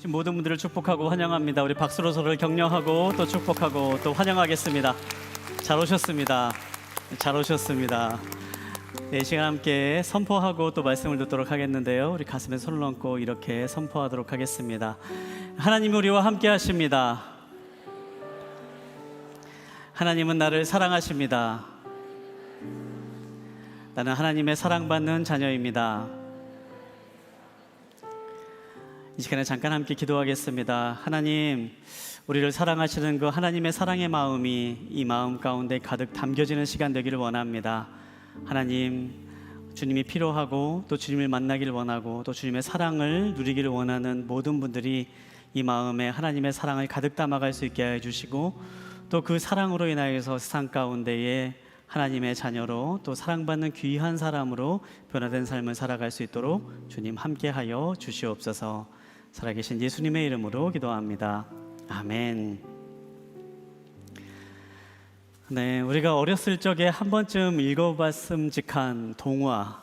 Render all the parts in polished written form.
모든 분들을 축복하고 환영합니다. 우리 박수로 서로를 격려하고 또 축복하고 또 환영하겠습니다. 잘 오셨습니다. 잘 오셨습니다. 네, 이 시간 함께 선포하고 또 말씀을 듣도록 하겠는데요. 우리 가슴에 손을 얹고 이렇게 선포하도록 하겠습니다. 하나님 우리와 함께 하십니다. 하나님은 나를 사랑하십니다. 나는 하나님의 사랑받는 자녀입니다. 이 시간에 잠깐 함께 기도하겠습니다. 하나님, 우리를 사랑하시는 그 하나님의 사랑의 마음이 이 마음 가운데 가득 담겨지는 시간 되기를 원합니다. 하나님, 주님이 필요하고 또 주님을 만나기를 원하고 또 주님의 사랑을 누리기를 원하는 모든 분들이 이 마음에 하나님의 사랑을 가득 담아갈 수 있게 해주시고 또 그 사랑으로 인하여서 세상 가운데에 하나님의 자녀로 또 사랑받는 귀한 사람으로 변화된 삶을 살아갈 수 있도록 주님 함께하여 주시옵소서. 살아계신 예수님의 이름으로 기도합니다. 아멘. 네, 우리가 어렸을 적에 한 번쯤 읽어봤음직한 동화,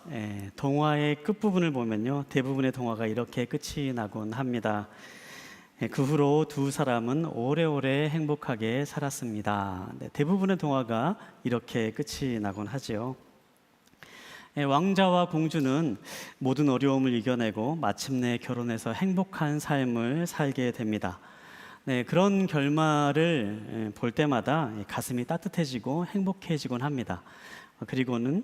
동화의 끝부분을 보면요, 대부분의 동화가 이렇게 끝이 나곤 합니다. 그 후로 두 사람은 오래오래 행복하게 살았습니다. 네, 대부분의 동화가 이렇게 끝이 나곤 하지요. 왕자와 공주는 모든 어려움을 이겨내고 마침내 결혼해서 행복한 삶을 살게 됩니다. 네, 그런 결말을 볼 때마다 가슴이 따뜻해지고 행복해지곤 합니다. 그리고는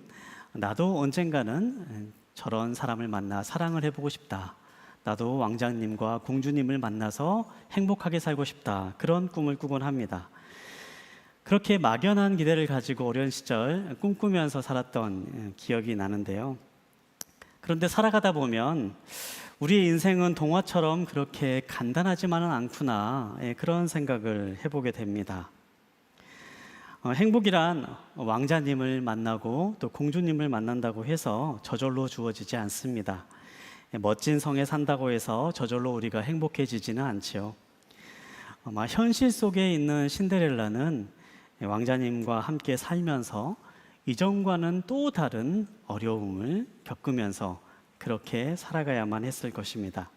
나도 언젠가는 저런 사람을 만나 사랑을 해보고 싶다. 나도 왕자님과 공주님을 만나서 행복하게 살고 싶다. 그런 꿈을 꾸곤 합니다. 그렇게 막연한 기대를 가지고 어려운 시절 꿈꾸면서 살았던 기억이 나는데요. 그런데 살아가다 보면 우리의 인생은 동화처럼 그렇게 간단하지만은 않구나, 그런 생각을 해보게 됩니다. 행복이란 왕자님을 만나고 또 공주님을 만난다고 해서 저절로 주어지지 않습니다. 멋진 성에 산다고 해서 저절로 우리가 행복해지지는 않지요. 현실 속에 있는 신데렐라는 왕자님과 함께 살면서 이전과는 또 다른 어려움을 겪으면서 그렇게 살아가야만 했을 것입니다.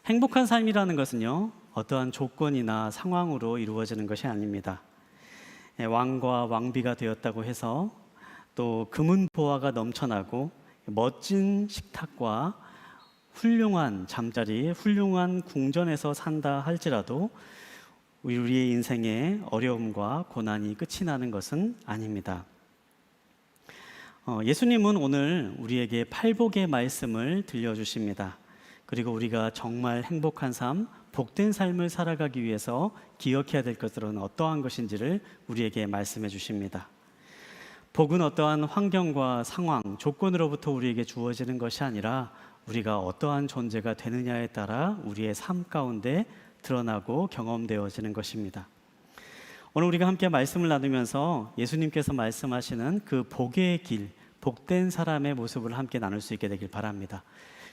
행복한 삶이라는 것은요, 어떠한 조건이나 상황으로 이루어지는 것이 아닙니다. 왕과 왕비가 되었다고 해서 또 금은 보화가 넘쳐나고 멋진 식탁과 훌륭한 잠자리, 훌륭한 궁전에서 산다 할지라도 우리의 인생에 어려움과 고난이 끝이 나는 것은 아닙니다. 예수님은 오늘 우리에게 팔복의 말씀을 들려주십니다. 그리고 우리가 정말 행복한 삶, 복된 삶을 살아가기 위해서 기억해야 될 것들은 어떠한 것인지를 우리에게 말씀해 주십니다. 복은 어떠한 환경과 상황, 조건으로부터 우리에게 주어지는 것이 아니라 우리가 어떠한 존재가 되느냐에 따라 우리의 삶 가운데 드러나고 경험되어지는 것입니다. 오늘 우리가 함께 말씀을 나누면서 예수님께서 말씀하시는 그 복의 길, 복된 사람의 모습을 함께 나눌 수 있게 되길 바랍니다.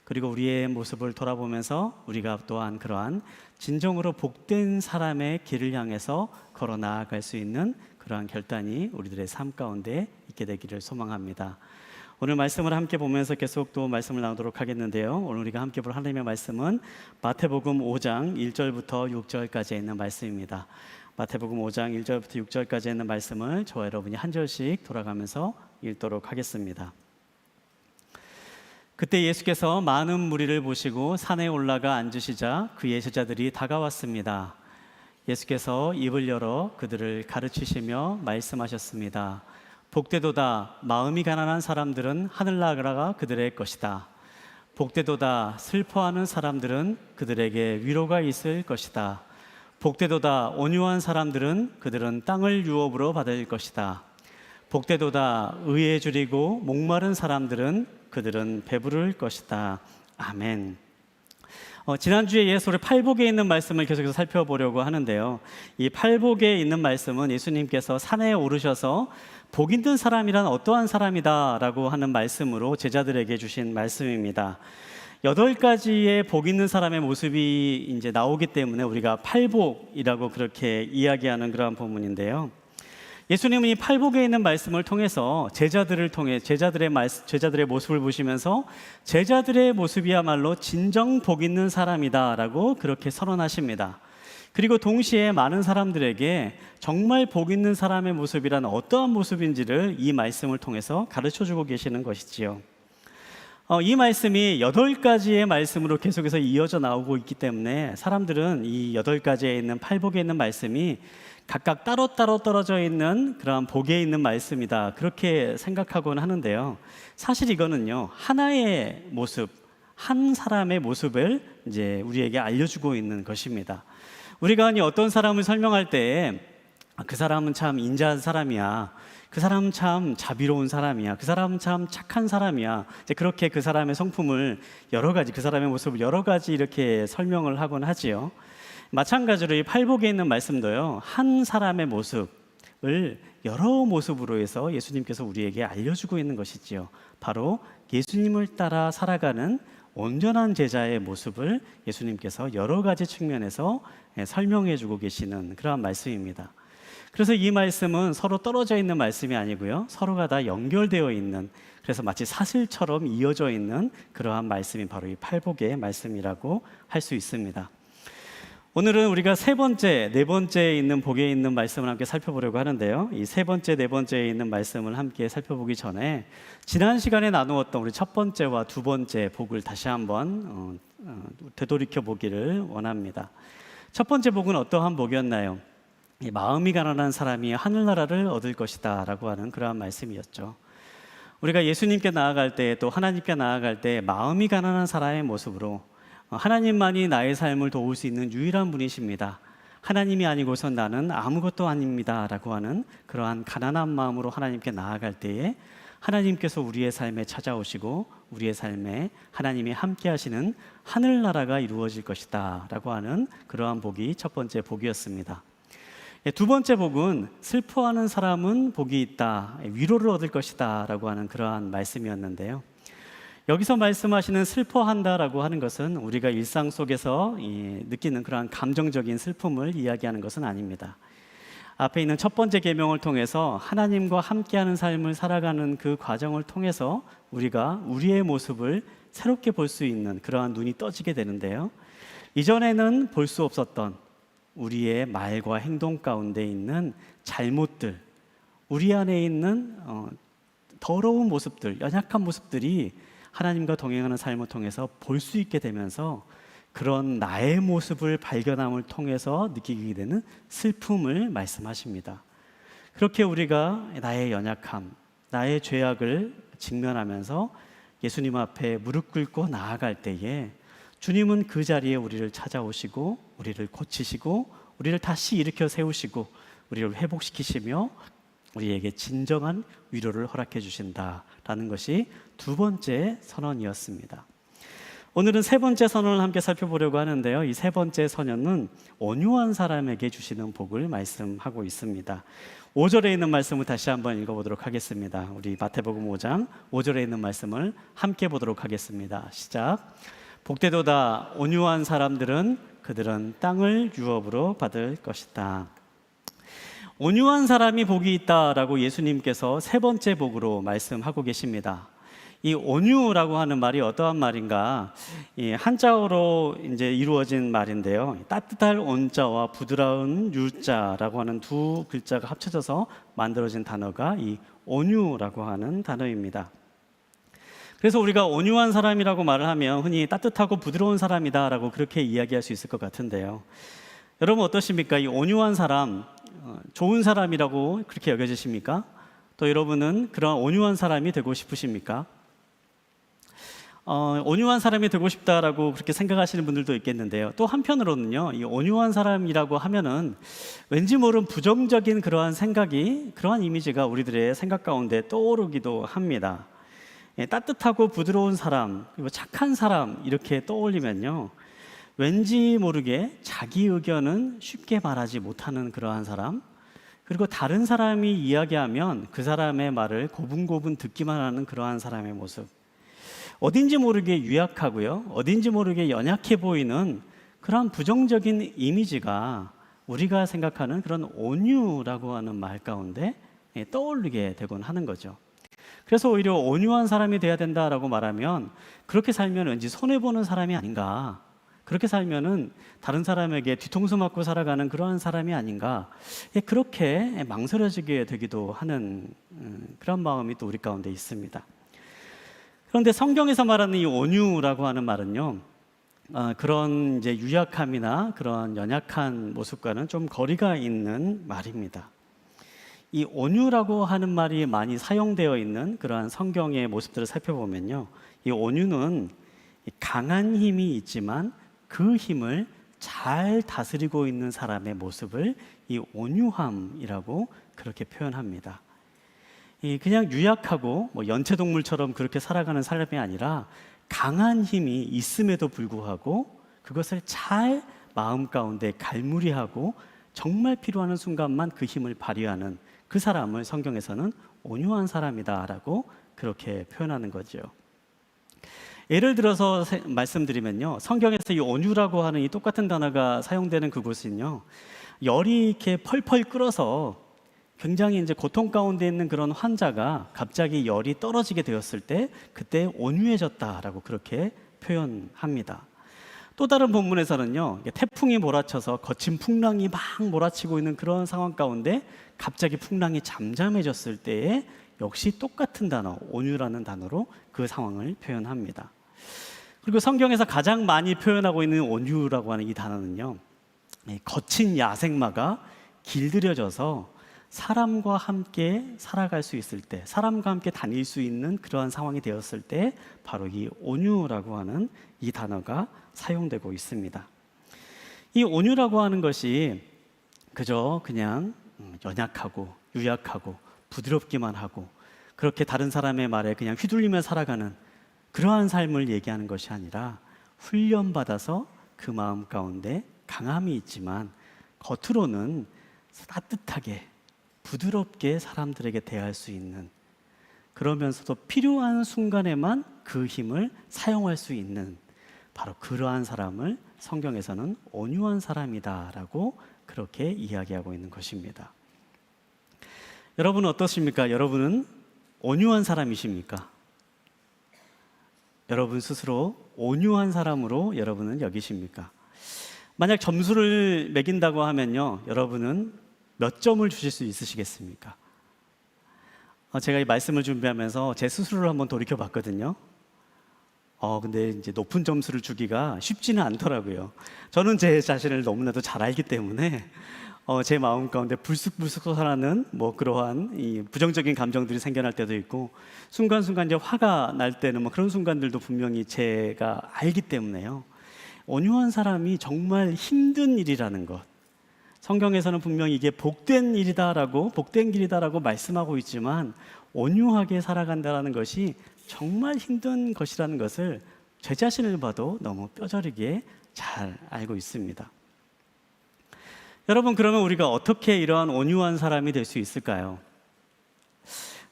그리고 우리의 모습을 돌아보면서 우리가 또한 그러한 진정으로 복된 사람의 길을 향해서 걸어 나아갈 수 있는 그러한 결단이 우리들의 삶 가운데 있게 되기를 소망합니다. 오늘 말씀을 함께 보면서 계속 또 말씀을 나누도록 하겠는데요. 오늘 우리가 함께 볼 하나님의 말씀은 마태복음 5장 1절부터 6절까지 있는 말씀입니다. 마태복음 5장 1절부터 6절까지 있는 말씀을 저와 여러분이 한 절씩 돌아가면서 읽도록 하겠습니다. 그때 예수께서 많은 무리를 보시고 산에 올라가 앉으시자 그의 제자들이 다가왔습니다. 예수께서 입을 열어 그들을 가르치시며 말씀하셨습니다. 복되도다 마음이 가난한 사람들은 하늘나라가 그들의 것이다. 복되도다 슬퍼하는 사람들은 그들에게 위로가 있을 것이다. 복되도다 온유한 사람들은 그들은 땅을 유업으로 받을 것이다. 복되도다 의에 줄이고 목마른 사람들은 그들은 배부를 것이다. 아멘. 지난주에 예수의 팔복에 있는 말씀을 계속해서 살펴보려고 하는데요. 이 팔복에 있는 말씀은 예수님께서 산에 오르셔서 복 있는 사람이란 어떠한 사람이다 라고 하는 말씀으로 제자들에게 주신 말씀입니다. 8가지의 복 있는 사람의 모습이 이제 나오기 때문에 우리가 팔복이라고 그렇게 이야기하는 그러한 본문인데요. 예수님은 이 팔복에 있는 말씀을 통해서 제자들의 모습을 보시면서 제자들의 모습이야말로 진정 복 있는 사람이다라고 그렇게 선언하십니다. 그리고 동시에 많은 사람들에게 정말 복 있는 사람의 모습이란 어떠한 모습인지를 이 말씀을 통해서 가르쳐주고 계시는 것이지요. 이 말씀이 8가지의 말씀으로 계속해서 이어져 나오고 있기 때문에 사람들은 이 8가지에 있는 팔복에 있는 말씀이 각각 따로따로 떨어져 있는 그러한 복에 있는 말씀이다, 그렇게 생각하곤 하는데요. 사실 이거는요, 하나의 모습, 한 사람의 모습을 이제 우리에게 알려주고 있는 것입니다. 우리가 어떤 사람을 설명할 때 그 사람은 참 인자한 사람이야, 그 사람은 참 자비로운 사람이야, 그 사람은 참 착한 사람이야, 이제 그렇게 그 사람의 성품을 여러 가지, 그 사람의 모습을 여러 가지 이렇게 설명을 하곤 하지요. 마찬가지로 이 팔복에 있는 말씀도요, 한 사람의 모습을 여러 모습으로 해서 예수님께서 우리에게 알려주고 있는 것이지요. 바로 예수님을 따라 살아가는 온전한 제자의 모습을 예수님께서 여러 가지 측면에서 설명해 주고 계시는 그러한 말씀입니다. 그래서 이 말씀은 서로 떨어져 있는 말씀이 아니고요, 서로가 다 연결되어 있는, 그래서 마치 사슬처럼 이어져 있는 그러한 말씀이 바로 이 팔복의 말씀이라고 할 수 있습니다. 오늘은 우리가 세 번째, 네 번째에 있는 복에 있는 말씀을 함께 살펴보려고 하는데요, 이 세 번째, 네 번째에 있는 말씀을 함께 살펴보기 전에 지난 시간에 나누었던 우리 첫 번째와 두 번째 복을 다시 한번 되돌이켜 보기를 원합니다. 첫 번째 복은 어떠한 복이었나요? 이 마음이 가난한 사람이 하늘나라를 얻을 것이다 라고 하는 그러한 말씀이었죠. 우리가 예수님께 나아갈 때, 또 하나님께 나아갈 때 마음이 가난한 사람의 모습으로 하나님만이 나의 삶을 도울 수 있는 유일한 분이십니다, 하나님이 아니고선 나는 아무것도 아닙니다 라고 하는 그러한 가난한 마음으로 하나님께 나아갈 때에 하나님께서 우리의 삶에 찾아오시고 우리의 삶에 하나님이 함께 하시는 하늘나라가 이루어질 것이다 라고 하는 그러한 복이 첫 번째 복이었습니다. 두 번째 복은 슬퍼하는 사람은 복이 있다, 위로를 얻을 것이다 라고 하는 그러한 말씀이었는데요, 여기서 말씀하시는 슬퍼한다라고 하는 것은 우리가 일상 속에서 느끼는 그러한 감정적인 슬픔을 이야기하는 것은 아닙니다. 앞에 있는 첫 번째 계명을 통해서 하나님과 함께하는 삶을 살아가는 그 과정을 통해서 우리가 우리의 모습을 새롭게 볼 수 있는 그러한 눈이 떠지게 되는데요, 이전에는 볼 수 없었던 우리의 말과 행동 가운데 있는 잘못들, 우리 안에 있는 더러운 모습들, 연약한 모습들이 하나님과 동행하는 삶을 통해서 볼 수 있게 되면서 그런 나의 모습을 발견함을 통해서 느끼게 되는 슬픔을 말씀하십니다. 그렇게 우리가 나의 연약함, 나의 죄악을 직면하면서 예수님 앞에 무릎 꿇고 나아갈 때에 주님은 그 자리에 우리를 찾아오시고 우리를 고치시고 우리를 다시 일으켜 세우시고 우리를 회복시키시며 우리에게 진정한 위로를 허락해 주신다라는 것이 두 번째 선언이었습니다. 오늘은 세 번째 선언을 함께 살펴보려고 하는데요, 이 세 번째 선언은 온유한 사람에게 주시는 복을 말씀하고 있습니다. 5절에 있는 말씀을 다시 한번 읽어보도록 하겠습니다. 우리 마태복음 5장 5절에 있는 말씀을 함께 보도록 하겠습니다. 시작. 복되도다 온유한 사람들은 그들은 땅을 유업으로 받을 것이다. 온유한 사람이 복이 있다라고 예수님께서 세 번째 복으로 말씀하고 계십니다. 이 온유라고 하는 말이 어떠한 말인가? 이 한자어로 이제 이루어진 말인데요, 따뜻할 온자와 부드러운 유자라고 하는 두 글자가 합쳐져서 만들어진 단어가 이 온유라고 하는 단어입니다. 그래서 우리가 온유한 사람이라고 말을 하면 흔히 따뜻하고 부드러운 사람이다라고 그렇게 이야기할 수 있을 것 같은데요, 여러분 어떠십니까? 이 온유한 사람, 좋은 사람이라고 그렇게 여겨지십니까? 또 여러분은 그런 온유한 사람이 되고 싶으십니까? 온유한 사람이 되고 싶다라고 그렇게 생각하시는 분들도 있겠는데요, 또 한편으로는요, 이 온유한 사람이라고 하면은 왠지 모른 부정적인 그러한 생각이, 그러한 이미지가 우리들의 생각 가운데 떠오르기도 합니다. 따뜻하고 부드러운 사람, 그리고 착한 사람 이렇게 떠올리면요, 왠지 모르게 자기 의견은 쉽게 말하지 못하는 그러한 사람, 그리고 다른 사람이 이야기하면 그 사람의 말을 고분고분 듣기만 하는 그러한 사람의 모습, 어딘지 모르게 유약하고요, 어딘지 모르게 연약해 보이는 그러한 부정적인 이미지가 우리가 생각하는 그런 온유라고 하는 말 가운데 떠올리게 되곤 하는 거죠. 그래서 오히려 온유한 사람이 돼야 된다라고 말하면 그렇게 살면 왠지 손해보는 사람이 아닌가, 그렇게 살면은 다른 사람에게 뒤통수 맞고 살아가는 그러한 사람이 아닌가, 그렇게 망설여지게 되기도 하는 그런 마음이 또 우리 가운데 있습니다. 그런데 성경에서 말하는 이 온유라고 하는 말은요, 그런 이제 유약함이나 그런 연약한 모습과는 좀 거리가 있는 말입니다. 이 온유라고 하는 말이 많이 사용되어 있는 그러한 성경의 모습들을 살펴보면요, 이 온유는 강한 힘이 있지만 그 힘을 잘 다스리고 있는 사람의 모습을 이 온유함이라고 그렇게 표현합니다. 그냥 유약하고 연체동물처럼 그렇게 살아가는 사람이 아니라 강한 힘이 있음에도 불구하고 그것을 잘 마음 가운데 갈무리하고 정말 필요한 순간만 그 힘을 발휘하는 그 사람을 성경에서는 온유한 사람이다라고 그렇게 표현하는 거죠. 예를 들어서 말씀드리면요, 성경에서 이 온유라고 하는 이 똑같은 단어가 사용되는 그곳은요, 열이 이렇게 펄펄 끓어서 굉장히 이제 고통 가운데 있는 그런 환자가 갑자기 열이 떨어지게 되었을 때 그때 온유해졌다라고 그렇게 표현합니다. 또 다른 본문에서는요, 태풍이 몰아쳐서 거친 풍랑이 막 몰아치고 있는 그런 상황 가운데 갑자기 풍랑이 잠잠해졌을 때에 역시 똑같은 단어, 온유라는 단어로 그 상황을 표현합니다. 그리고 성경에서 가장 많이 표현하고 있는 온유라고 하는 이 단어는요, 거친 야생마가 길들여져서 사람과 함께 살아갈 수 있을 때, 사람과 함께 다닐 수 있는 그러한 상황이 되었을 때 바로 이 온유라고 하는 이 단어가 사용되고 있습니다. 이 온유라고 하는 것이 그저 그냥 연약하고 유약하고 부드럽기만 하고 그렇게 다른 사람의 말에 그냥 휘둘리며 살아가는 그러한 삶을 얘기하는 것이 아니라 훈련받아서 그 마음 가운데 강함이 있지만 겉으로는 따뜻하게 부드럽게 사람들에게 대할 수 있는, 그러면서도 필요한 순간에만 그 힘을 사용할 수 있는 바로 그러한 사람을 성경에서는 온유한 사람이다라고 그렇게 이야기하고 있는 것입니다. 여러분은 어떻습니까? 여러분은 온유한 사람이십니까? 여러분 스스로 온유한 사람으로 여러분은 여기십니까? 만약 점수를 매긴다고 하면요, 여러분은 몇 점을 주실 수 있으시겠습니까? 제가 이 말씀을 준비하면서 제 스스로를 한번 돌이켜 봤거든요. 근데 이제 높은 점수를 주기가 쉽지는 않더라고요. 저는 제 자신을 너무나도 잘 알기 때문에 제 마음 가운데 불쑥불쑥 솟아나는 그러한 이 부정적인 감정들이 생겨날 때도 있고, 순간순간 이제 화가 날 때는 그런 순간들도 분명히 제가 알기 때문에요. 온유한 사람이 정말 힘든 일이라는 것, 성경에서는 분명히 이게 복된 일이다라고, 복된 길이다라고 말씀하고 있지만 온유하게 살아간다는 것이 정말 힘든 것이라는 것을 제 자신을 봐도 너무 뼈저리게 잘 알고 있습니다. 여러분, 그러면 우리가 어떻게 이러한 온유한 사람이 될 수 있을까요?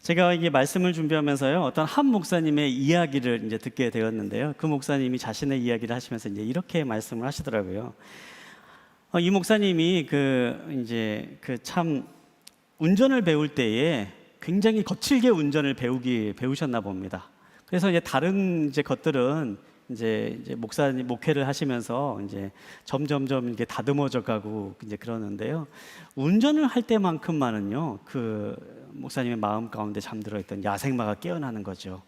제가 이게 말씀을 준비하면서요, 어떤 한 목사님의 이야기를 이제 듣게 되었는데요, 그 목사님이 자신의 이야기를 하시면서 이제 이렇게 말씀을 하시더라고요. 이 목사님이 참 운전을 배울 때에 굉장히 거칠게 운전을 배우셨나 봅니다. 그래서 이제 다른 것들은 이제 목회를 하시면서 이제 점점점 이게 다듬어져 가고 이제 그러는데요. 운전을 할 때만큼만은요, 그 목사님의 마음 가운데 잠들어 있던 야생마가 깨어나는 거죠.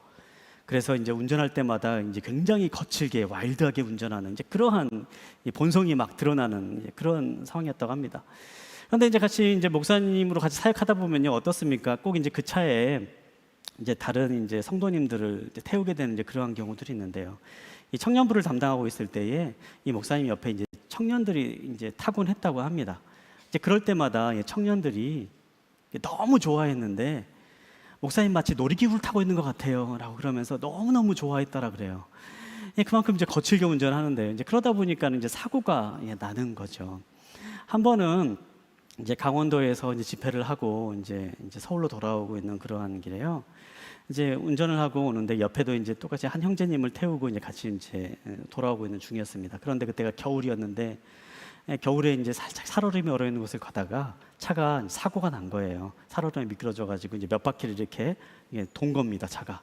그래서 이제 운전할 때마다 이제 굉장히 거칠게 와일드하게 운전하는 이제 그러한 본성이 막 드러나는 그런 상황이었다고 합니다. 그런데 이제 목사님으로 같이 사역하다 보면요, 어떻습니까? 꼭 이제 그 차에 이제 다른 이제 성도님들을 이제 태우게 되는 이제 그러한 경우들이 있는데요. 이 청년부를 담당하고 있을 때에 이 목사님 옆에 이제 청년들이 이제 타곤 했다고 합니다. 이제 그럴 때마다 청년들이 너무 좋아했는데 목사님 마치 놀이기구를 타고 있는 것 같아요 라고 그러면서 너무너무 좋아했다라 그래요. 그만큼 이제 거칠게 운전하는데 이제 그러다 보니까 이제 사고가 나는 거죠. 한 번은 이제 강원도에서 이제 집회를 하고 이제 서울로 돌아오고 있는 그러한 길에요. 이제 운전을 하고 오는데 옆에도 이제 똑같이 한 형제님을 태우고 이제 같이 이제 돌아오고 있는 중이었습니다. 그런데 그때가 겨울이었는데 겨울에 이제 살짝 살얼음이 얼어 있는 곳을 가다가 차가 사고가 난 거예요. 살얼음이 미끄러져가지고 이제 몇 바퀴를 이렇게 돈 겁니다, 차가.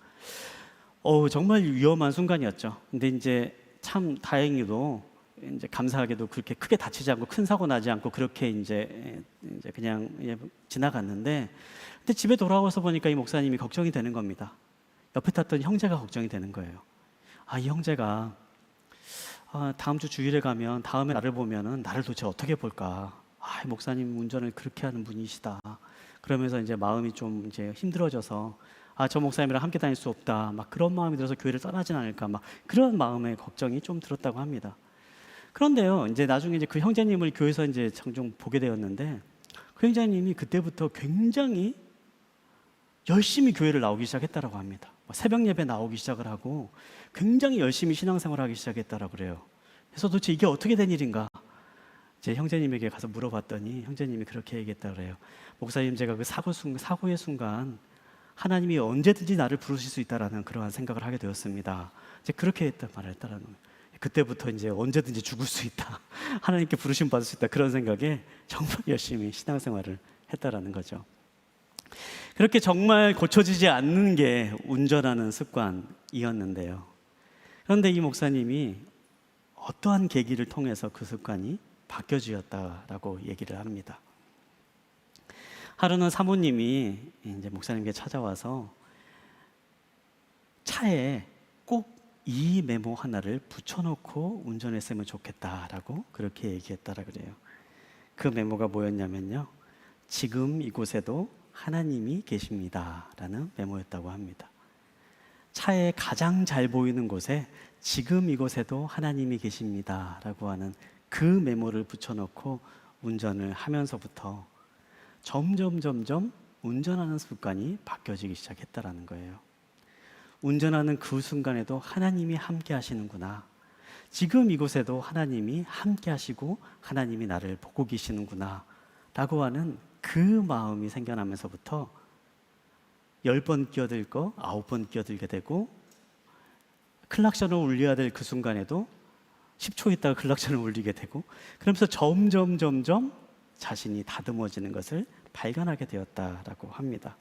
정말 위험한 순간이었죠. 근데 이제 참 다행히도 이제 감사하게도 그렇게 크게 다치지 않고 큰 사고 나지 않고 그렇게 이제 그냥 지나갔는데, 근데 집에 돌아와서 보니까 이 목사님이 걱정이 되는 겁니다. 옆에 탔던 형제가 걱정이 되는 거예요. 이 형제가 다음 주 주일에 가면 다음에 나를 보면은 나를 도대체 어떻게 볼까? 목사님 운전을 그렇게 하는 분이시다. 그러면서 이제 마음이 좀 이제 힘들어져서 저 목사님이랑 함께 다닐 수 없다. 막 그런 마음이 들어서 교회를 떠나진 않을까. 막 그런 마음의 걱정이 좀 들었다고 합니다. 그런데요, 이제 나중에 이제 그 형제님을 교회에서 이제 종종 보게 되었는데, 그 형제님이 그때부터 굉장히 열심히 교회를 나오기 시작했다라고 합니다. 새벽 예배 나오기 시작을 하고 굉장히 열심히 신앙생활하기 시작했다라고 그래요. 그래서 도대체 이게 어떻게 된 일인가? 제 형제님에게 가서 물어봤더니 형제님이 그렇게 얘기했다고 그래요. 목사님, 제가 그 사고의 순간 하나님이 언제든지 나를 부르실 수 있다라는 그러한 생각을 하게 되었습니다. 이제 그렇게 말을 했다라는 거예요. 그때부터 이제 언제든지 죽을 수 있다, 하나님께 부르심 받을 수 있다, 그런 생각에 정말 열심히 신앙생활을 했다라는 거죠. 그렇게 정말 고쳐지지 않는 게 운전하는 습관이었는데요. 그런데 이 목사님이 어떠한 계기를 통해서 그 습관이 바뀌어지었다라고 얘기를 합니다. 하루는 사모님이 이제 목사님께 찾아와서 차에 꼭 이 메모 하나를 붙여놓고 운전했으면 좋겠다라고 그렇게 얘기했다라 그래요. 그 메모가 뭐였냐면요, 지금 이곳에도 하나님이 계십니다 라는 메모였다고 합니다. 차에 가장 잘 보이는 곳에 지금 이곳에도 하나님이 계십니다 라고 하는 그 메모를 붙여놓고 운전을 하면서부터 점점 운전하는 습관이 바뀌어지기 시작했다라는 거예요. 운전하는 그 순간에도 하나님이 함께 하시는구나, 지금 이곳에도 하나님이 함께 하시고 하나님이 나를 보고 계시는구나 라고 하는 그 마음이 생겨나면서부터 10번 끼어들 거 9번 끼어들게 되고, 클락션을 울려야 될 그 순간에도 10초 있다가 클락션을 울리게 되고, 그러면서 점점 자신이 다듬어지는 것을 발견하게 되었다라고 합니다.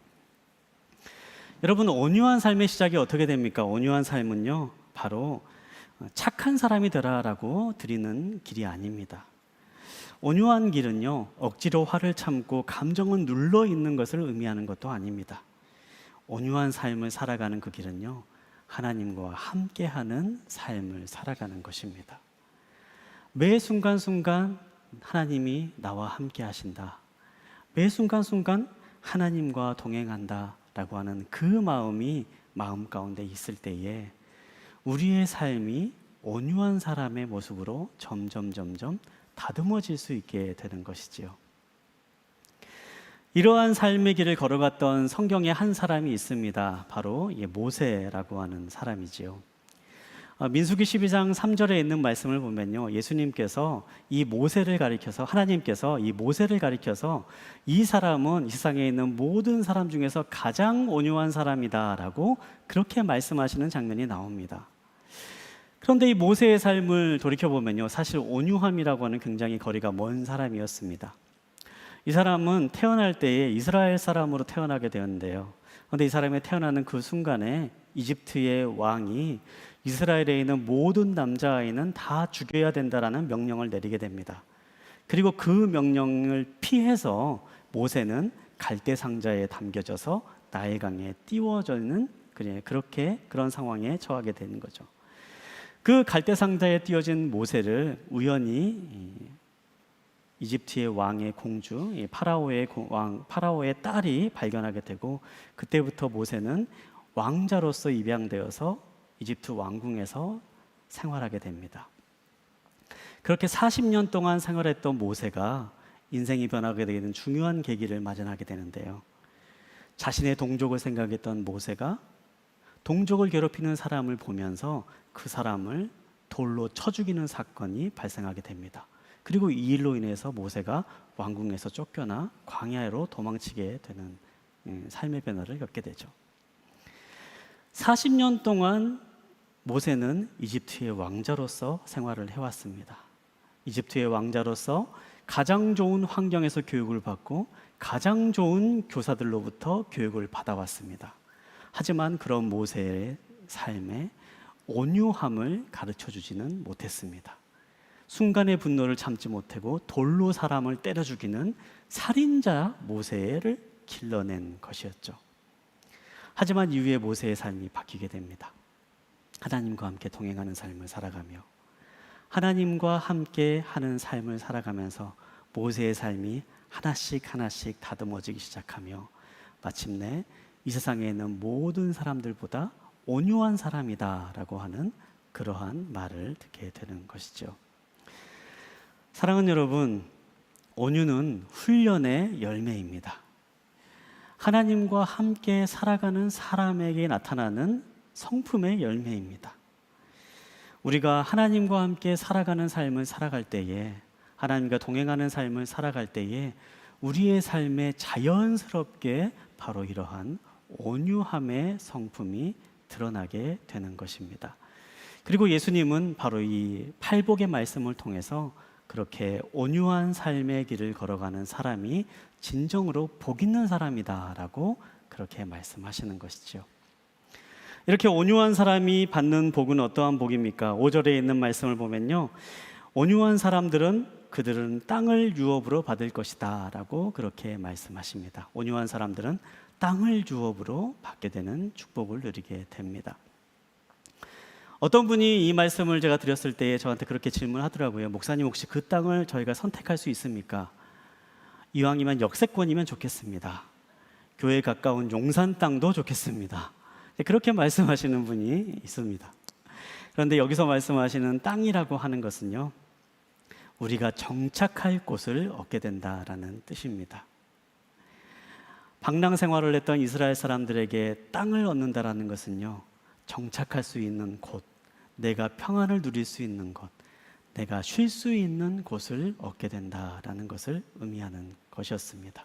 여러분, 온유한 삶의 시작이 어떻게 됩니까? 온유한 삶은요, 바로 착한 사람이 되라라고 드리는 길이 아닙니다. 온유한 길은요, 억지로 화를 참고 감정은 눌러 있는 것을 의미하는 것도 아닙니다. 온유한 삶을 살아가는 그 길은요, 하나님과 함께하는 삶을 살아가는 것입니다. 매 순간순간 하나님이 나와 함께 하신다, 매 순간순간 하나님과 동행한다 라고 하는 그 마음이 마음 가운데 있을 때에 우리의 삶이 온유한 사람의 모습으로 점점 다듬어질 수 있게 되는 것이지요. 이러한 삶의 길을 걸어갔던 성경에 한 사람이 있습니다. 바로 모세라고 하는 사람이지요. 민수기 12장 3절에 있는 말씀을 보면요, 예수님께서 이 모세를 가리켜서, 하나님께서 이 모세를 가리켜서 이 사람은 이 세상에 있는 모든 사람 중에서 가장 온유한 사람이다 라고 그렇게 말씀하시는 장면이 나옵니다. 그런데 이 모세의 삶을 돌이켜보면요, 사실 온유함이라고 하는 굉장히 거리가 먼 사람이었습니다. 이 사람은 태어날 때에 이스라엘 사람으로 태어나게 되었는데요, 그런데 이 사람이 태어나는 그 순간에 이집트의 왕이 이스라엘에 있는 모든 남자아이는 다 죽여야 된다라는 명령을 내리게 됩니다. 그리고 그 명령을 피해서 모세는 갈대 상자에 담겨져서 나일강에 띄워지는 그런 상황에 처하게 되는 거죠. 그 갈대 상자에 띄워진 모세를 우연히 이집트의 왕의 공주 파라오의 딸이 발견하게 되고, 그때부터 모세는 왕자로서 입양되어서 이집트 왕궁에서 생활하게 됩니다. 그렇게 40년 동안 생활했던 모세가 인생이 변하게 되는 중요한 계기를 맞이하게 되는데요, 자신의 동족을 생각했던 모세가 동족을 괴롭히는 사람을 보면서 그 사람을 돌로 쳐 죽이는 사건이 발생하게 됩니다. 그리고 이 일로 인해서 모세가 왕궁에서 쫓겨나 광야로 도망치게 되는 삶의 변화를 겪게 되죠. 40년 동안 모세는 이집트의 왕자로서 생활을 해왔습니다. 이집트의 왕자로서 가장 좋은 환경에서 교육을 받고 가장 좋은 교사들로부터 교육을 받아왔습니다. 하지만 그런 모세의 삶에 온유함을 가르쳐 주지는 못했습니다. 순간의 분노를 참지 못하고 돌로 사람을 때려 죽이는 살인자 모세를 길러낸 것이었죠. 하지만 이후에 모세의 삶이 바뀌게 됩니다. 하나님과 함께 동행하는 삶을 살아가며 하나님과 함께 하는 삶을 살아가면서 모세의 삶이 하나씩 하나씩 다듬어지기 시작하며 마침내 이 세상에 있는 모든 사람들보다 온유한 사람이다라고 하는 그러한 말을 듣게 되는 것이죠. 사랑하는 여러분, 온유는 훈련의 열매입니다. 하나님과 함께 살아가는 사람에게 나타나는 성품의 열매입니다. 우리가 하나님과 함께 살아가는 삶을 살아갈 때에, 하나님과 동행하는 삶을 살아갈 때에 우리의 삶에 자연스럽게 바로 이러한 온유함의 성품이 드러나게 되는 것입니다. 그리고 예수님은 바로 이 팔복의 말씀을 통해서 그렇게 온유한 삶의 길을 걸어가는 사람이 진정으로 복 있는 사람이다라고 그렇게 말씀하시는 것이죠. 이렇게 온유한 사람이 받는 복은 어떠한 복입니까? 5절에 있는 말씀을 보면요, 온유한 사람들은 그들은 땅을 유업으로 받을 것이다 라고 그렇게 말씀하십니다. 온유한 사람들은 땅을 유업으로 받게 되는 축복을 누리게 됩니다. 어떤 분이 이 말씀을 제가 드렸을 때 저한테 그렇게 질문하더라고요. 목사님, 혹시 그 땅을 저희가 선택할 수 있습니까? 이왕이면 역세권이면 좋겠습니다. 교회에 가까운 용산 땅도 좋겠습니다. 그렇게 말씀하시는 분이 있습니다. 그런데 여기서 말씀하시는 땅이라고 하는 것은요, 우리가 정착할 곳을 얻게 된다라는 뜻입니다. 방랑 생활을 했던 이스라엘 사람들에게 땅을 얻는다라는 것은요, 정착할 수 있는 곳, 내가 평안을 누릴 수 있는 곳, 내가 쉴 수 있는 곳을 얻게 된다라는 것을 의미하는 것이었습니다.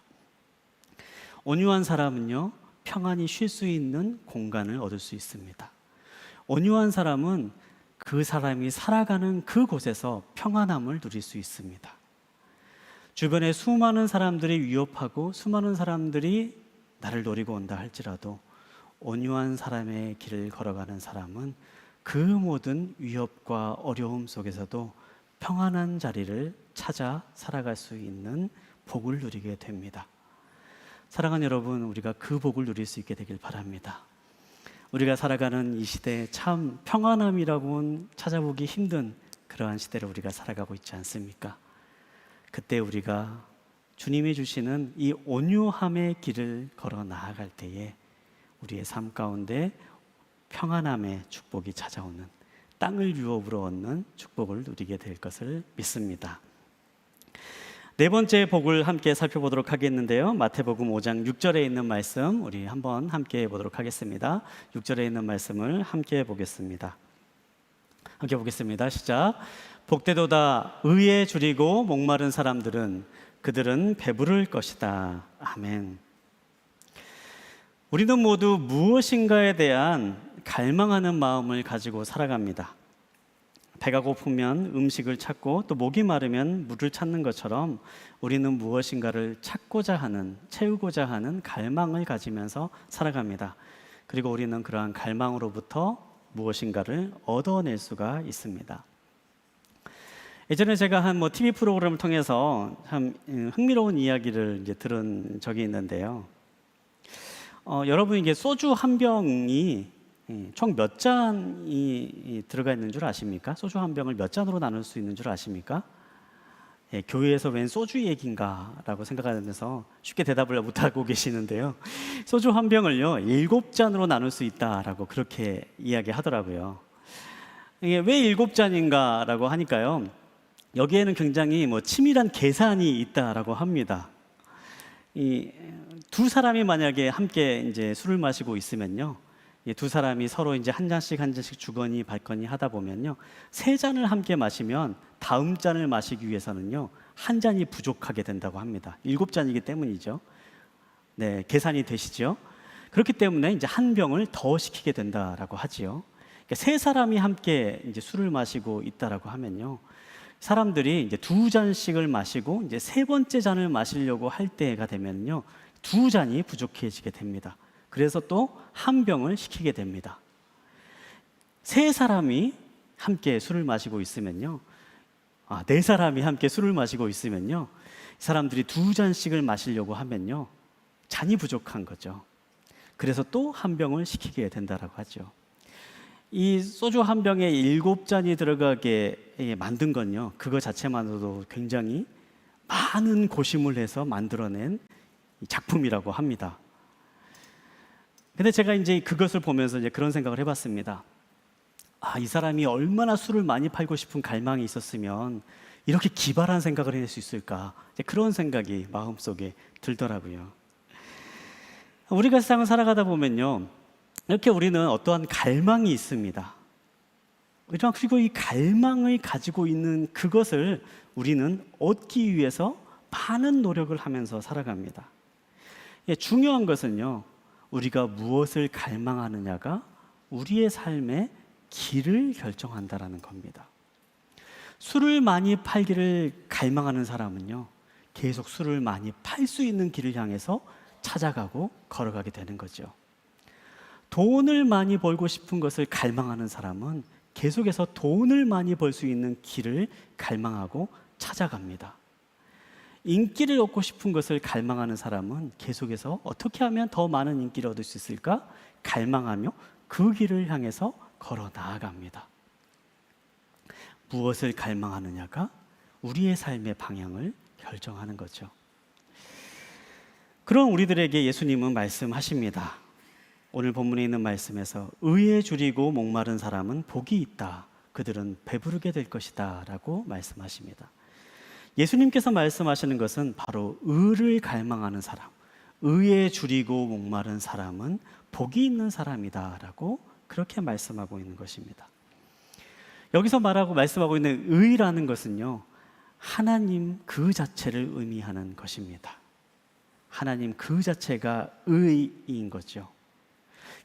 온유한 사람은요, 평안히 쉴 수 있는 공간을 얻을 수 있습니다. 온유한 사람은 그 사람이 살아가는 그곳에서 평안함을 누릴 수 있습니다. 주변에 수많은 사람들이 위협하고 수많은 사람들이 나를 노리고 온다 할지라도 온유한 사람의 길을 걸어가는 사람은 그 모든 위협과 어려움 속에서도 평안한 자리를 찾아 살아갈 수 있는 복을 누리게 됩니다. 사랑하는 여러분, 우리가 그 복을 누릴 수 있게 되길 바랍니다. 우리가 살아가는 이 시대에 참 평안함이라고는 찾아보기 힘든 그러한 시대를 우리가 살아가고 있지 않습니까? 그때 우리가 주님이 주시는 이 온유함의 길을 걸어 나아갈 때에 우리의 삶 가운데 평안함의 축복이 찾아오는, 땅을 유업으로 얻는 축복을 누리게 될 것을 믿습니다. 네 번째 복을 함께 살펴보도록 하겠는데요, 마태복음 5장 6절에 있는 말씀 우리 한번 함께 보도록 하겠습니다. 6절에 있는 말씀을 함께 보겠습니다. 함께 보겠습니다. 시작. 복되도다 의에 줄이고 목마른 사람들은 그들은 배부를 것이다. 아멘. 우리는 모두 무엇인가에 대한 갈망하는 마음을 가지고 살아갑니다. 배가 고프면 음식을 찾고 또 목이 마르면 물을 찾는 것처럼 우리는 무엇인가를 찾고자 하는, 채우고자 하는 갈망을 가지면서 살아갑니다. 그리고 우리는 그러한 갈망으로부터 무엇인가를 얻어낼 수가 있습니다. 예전에 제가 한 TV 프로그램을 통해서 참 흥미로운 이야기를 이제 들은 적이 있는데요. 여러분, 이게 소주 한 병이 총 몇 잔이 들어가 있는 줄 아십니까? 소주 한 병을 몇 잔으로 나눌 수 있는 줄 아십니까? 교회에서 웬 소주 얘기인가 라고 생각하면서 쉽게 대답을 못하고 계시는데요, 소주 한 병을요 7잔으로 나눌 수 있다라고 그렇게 이야기하더라고요. 이게 왜 7잔인가 라고 하니까요, 여기에는 굉장히 치밀한 계산이 있다라고 합니다. 이 두 사람이 만약에 함께 이제 술을 마시고 있으면요, 두 사람이 서로 이제 한 잔씩 주거니 받거니 하다 보면요, 3잔을 함께 마시면 다음 잔을 마시기 위해서는요 한 잔이 부족하게 된다고 합니다. 7잔이기 때문이죠. 네, 계산이 되시죠? 그렇기 때문에 이제 한 병을 더 시키게 된다라고 하지요. 그러니까 3사람이 함께 이제 술을 마시고 있다라고 하면요, 사람들이 이제 두 잔씩을 마시고 이제 세 번째 잔을 마시려고 할 때가 되면요, 두 잔이 부족해지게 됩니다. 그래서 또 한 병을 시키게 됩니다. 세 사람이 함께 술을 마시고 있으면요, 네 사람이 함께 술을 마시고 있으면요, 사람들이 두 잔씩을 마시려고 하면요, 잔이 부족한 거죠. 그래서 또 한 병을 시키게 된다라고 하죠. 이 소주 한 병에 7잔이 들어가게 만든 건요, 그거 자체만으로도 굉장히 많은 고심을 해서 만들어낸 작품이라고 합니다. 근데 제가 이제 그것을 보면서 이제 그런 생각을 해봤습니다. 이 사람이 얼마나 술을 많이 팔고 싶은 갈망이 있었으면 이렇게 기발한 생각을 해낼 수 있을까, 이제 그런 생각이 마음속에 들더라고요. 우리가 세상을 살아가다 보면요, 이렇게 우리는 어떠한 갈망이 있습니다. 그리고 이 갈망을 가지고 있는 그것을 우리는 얻기 위해서 많은 노력을 하면서 살아갑니다. 중요한 것은요, 우리가 무엇을 갈망하느냐가 우리의 삶의 길을 결정한다라는 겁니다. 술을 많이 팔기를 갈망하는 사람은요, 계속 술을 많이 팔 수 있는 길을 향해서 찾아가고 걸어가게 되는 거죠. 돈을 많이 벌고 싶은 것을 갈망하는 사람은 계속해서 돈을 많이 벌 수 있는 길을 갈망하고 찾아갑니다. 인기를 얻고 싶은 것을 갈망하는 사람은 계속해서 어떻게 하면 더 많은 인기를 얻을 수 있을까 갈망하며 그 길을 향해서 걸어 나아갑니다. 무엇을 갈망하느냐가 우리의 삶의 방향을 결정하는 거죠. 그런 우리들에게 예수님은 말씀하십니다. 오늘 본문에 있는 말씀에서 의에 줄이고 목마른 사람은 복이 있다. 그들은 배부르게 될 것이다. 라고 말씀하십니다. 예수님께서 말씀하시는 것은 바로 의를 갈망하는 사람, 의에 줄이고 목마른 사람은 복이 있는 사람이다. 라고 그렇게 말씀하고 있는 것입니다. 여기서 말씀하고 있는 의라는 것은요, 하나님 그 자체를 의미하는 것입니다. 하나님 그 자체가 의인 거죠.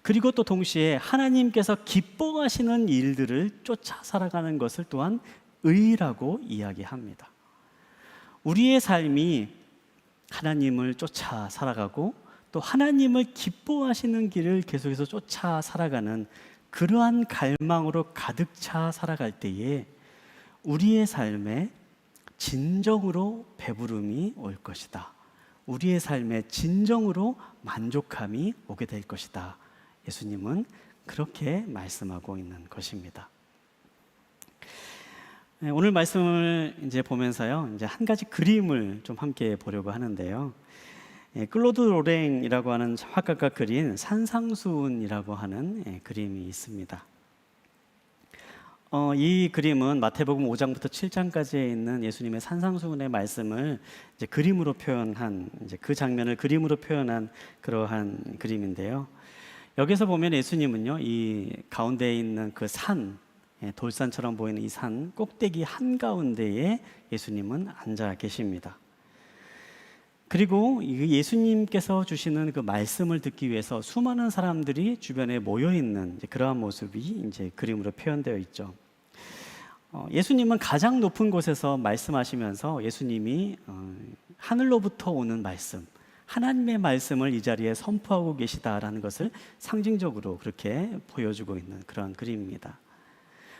그리고 또 동시에 하나님께서 기뻐하시는 일들을 쫓아 살아가는 것을 또한 의라고 이야기합니다. 우리의 삶이 하나님을 쫓아 살아가고 또 하나님을 기뻐하시는 길을 계속해서 쫓아 살아가는 그러한 갈망으로 가득 차 살아갈 때에 우리의 삶에 진정으로 배부름이 올 것이다. 우리의 삶에 진정으로 만족함이 오게 될 것이다. 예수님은 그렇게 말씀하고 있는 것입니다. 오늘 말씀을 이제 보면서요, 이제 한 가지 그림을 좀 함께 보려고 하는데요. 클로드 로랭이라고 하는 화가가 그린 산상수훈이라고 하는 그림이 있습니다. 이 그림은 마태복음 5장부터 7장까지에 있는 예수님의 산상수훈의 말씀을 이제 그림으로 표현한, 이제 그 장면을 그림으로 표현한 그러한 그림인데요. 여기서 보면 예수님은요, 이 가운데에 있는 그 산, 돌산처럼 보이는 이 산 꼭대기 한가운데에 예수님은 앉아 계십니다. 그리고 예수님께서 주시는 그 말씀을 듣기 위해서 수많은 사람들이 주변에 모여 있는 그러한 모습이 이제 그림으로 표현되어 있죠. 예수님은 가장 높은 곳에서 말씀하시면서 예수님이 하늘로부터 오는 말씀, 하나님의 말씀을 이 자리에 선포하고 계시다라는 것을 상징적으로 그렇게 보여주고 있는 그런 그림입니다.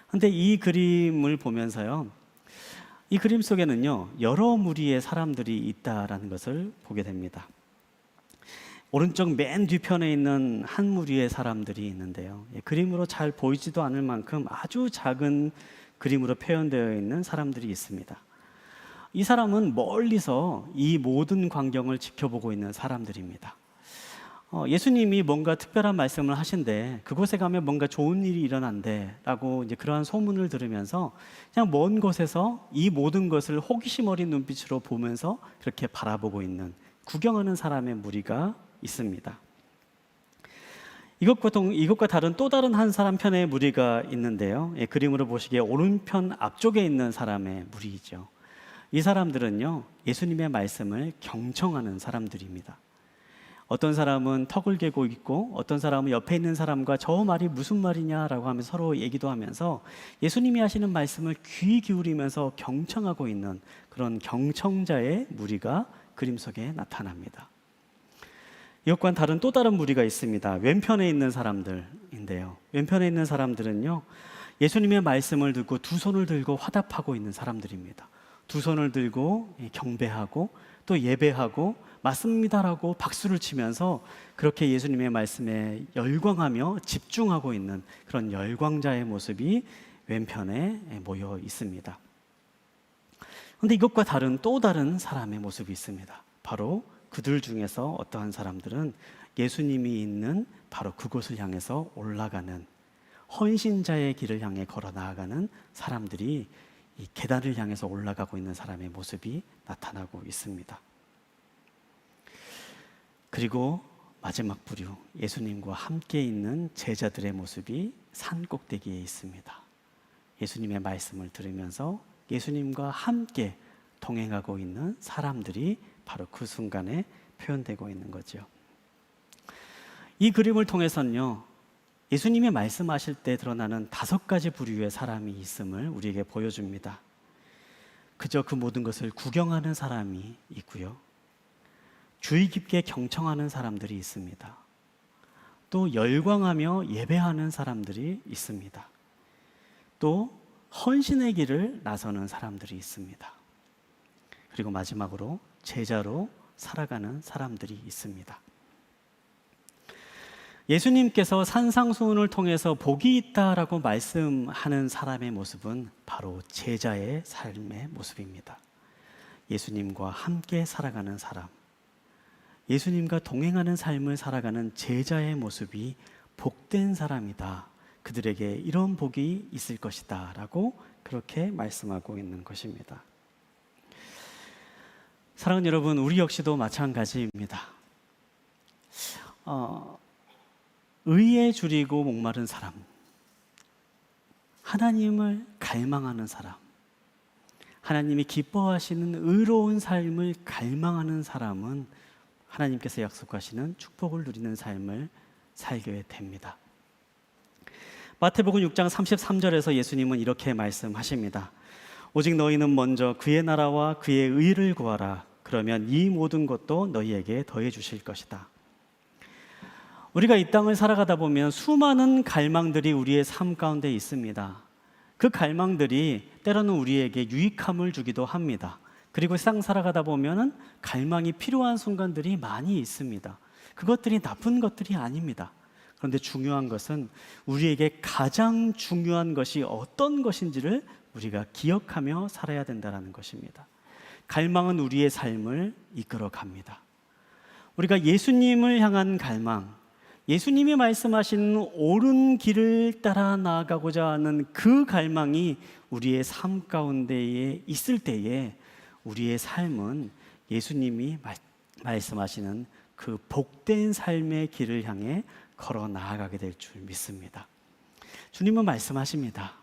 그런데 이 그림을 보면서요, 이 그림 속에는요, 여러 무리의 사람들이 있다라는 것을 보게 됩니다. 오른쪽 맨 뒤편에 있는 한 무리의 사람들이 있는데요, 그림으로 잘 보이지도 않을 만큼 아주 작은 그림으로 표현되어 있는 사람들이 있습니다. 이 사람은 멀리서 이 모든 광경을 지켜보고 있는 사람들입니다. 예수님이 뭔가 특별한 말씀을 하신대, 그곳에 가면 뭔가 좋은 일이 일어난대 라고 이제 그러한 소문을 들으면서 그냥 먼 곳에서 이 모든 것을 호기심 어린 눈빛으로 보면서 그렇게 바라보고 있는, 구경하는 사람의 무리가 있습니다. 이것과 다른 또 다른 한 사람 편의 무리가 있는데요, 그림으로 보시기에 오른편 앞쪽에 있는 사람의 무리이죠. 이 사람들은요, 예수님의 말씀을 경청하는 사람들입니다. 어떤 사람은 턱을 개고 있고 어떤 사람은 옆에 있는 사람과 저 말이 무슨 말이냐라고 하면서 서로 얘기도 하면서 예수님이 하시는 말씀을 귀 기울이면서 경청하고 있는 그런 경청자의 무리가 그림 속에 나타납니다. 이것과는 다른 또 다른 무리가 있습니다. 왼편에 있는 사람들인데요. 왼편에 있는 사람들은요, 예수님의 말씀을 듣고 두 손을 들고 화답하고 있는 사람들입니다. 두 손을 들고 경배하고 또 예배하고 맞습니다라고 박수를 치면서 그렇게 예수님의 말씀에 열광하며 집중하고 있는 그런 열광자의 모습이 왼편에 모여 있습니다. 그런데 이것과 다른 또 다른 사람의 모습이 있습니다. 바로 그들 중에서 어떠한 사람들은 예수님이 있는 바로 그곳을 향해서 올라가는 헌신자의 길을 향해 걸어 나아가는 사람들이 이 계단을 향해서 올라가고 있는 사람의 모습이 나타나고 있습니다. 그리고 마지막 부류, 예수님과 함께 있는 제자들의 모습이 산 꼭대기에 있습니다. 예수님의 말씀을 들으면서 예수님과 함께 동행하고 있는 사람들이 바로 그 순간에 표현되고 있는 거죠. 이 그림을 통해서는요, 예수님이 말씀하실 때 드러나는 5가지 부류의 사람이 있음을 우리에게 보여줍니다. 그저 그 모든 것을 구경하는 사람이 있고요, 주의 깊게 경청하는 사람들이 있습니다. 또 열광하며 예배하는 사람들이 있습니다. 또 헌신의 길을 나서는 사람들이 있습니다. 그리고 마지막으로 제자로 살아가는 사람들이 있습니다. 예수님께서 산상수훈을 통해서 복이 있다라고 말씀하는 사람의 모습은 바로 제자의 삶의 모습입니다. 예수님과 함께 살아가는 사람, 예수님과 동행하는 삶을 살아가는 제자의 모습이 복된 사람이다. 그들에게 이런 복이 있을 것이다 라고 그렇게 말씀하고 있는 것입니다. 사랑하는 여러분, 우리 역시도 마찬가지입니다. 의에 줄이고 목마른 사람, 하나님을 갈망하는 사람, 하나님이 기뻐하시는 의로운 삶을 갈망하는 사람은 하나님께서 약속하시는 축복을 누리는 삶을 살게 됩니다. 마태복음 6장 33절에서 예수님은 이렇게 말씀하십니다. 오직 너희는 먼저 그의 나라와 그의 의를 구하라. 그러면 이 모든 것도 너희에게 더해 주실 것이다. 우리가 이 땅을 살아가다 보면 수많은 갈망들이 우리의 삶 가운데 있습니다. 그 갈망들이 때로는 우리에게 유익함을 주기도 합니다. 그리고 세상 살아가다 보면은 갈망이 필요한 순간들이 많이 있습니다. 그것들이 나쁜 것들이 아닙니다. 그런데 중요한 것은 우리에게 가장 중요한 것이 어떤 것인지를 우리가 기억하며 살아야 된다는 것입니다. 갈망은 우리의 삶을 이끌어 갑니다. 우리가 예수님을 향한 갈망, 예수님이 말씀하신 옳은 길을 따라 나아가고자 하는 그 갈망이 우리의 삶 가운데에 있을 때에 우리의 삶은 예수님이 말씀하시는 그 복된 삶의 길을 향해 걸어 나아가게 될 줄 믿습니다. 주님은 말씀하십니다.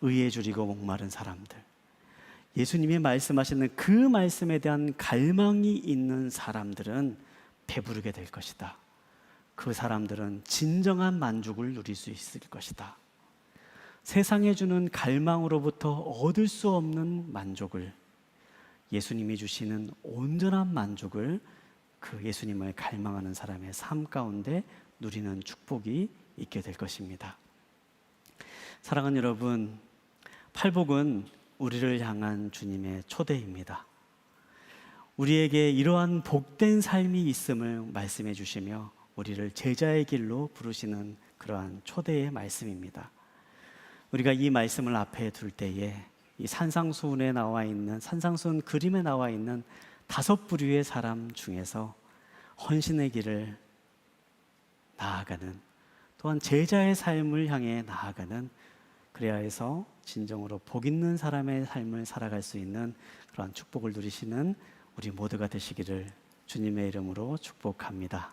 의에 줄이고 목마른 사람들, 예수님이 말씀하시는 그 말씀에 대한 갈망이 있는 사람들은 배부르게 될 것이다. 그 사람들은 진정한 만족을 누릴 수 있을 것이다. 세상에 주는 갈망으로부터 얻을 수 없는 만족을, 예수님이 주시는 온전한 만족을 그 예수님을 갈망하는 사람의 삶 가운데 누리는 축복이 있게 될 것입니다. 사랑하는 여러분, 팔복은 우리를 향한 주님의 초대입니다. 우리에게 이러한 복된 삶이 있음을 말씀해 주시며 우리를 제자의 길로 부르시는 그러한 초대의 말씀입니다. 우리가 이 말씀을 앞에 둘 때에 이 산상수훈에 나와 있는, 산상수훈 그림에 나와 있는 5부류의 사람 중에서 헌신의 길을 나아가는, 또한 제자의 삶을 향해 나아가는, 그래야 해서 진정으로 복 있는 사람의 삶을 살아갈 수 있는 그러한 축복을 누리시는 우리 모두가 되시기를 주님의 이름으로 축복합니다.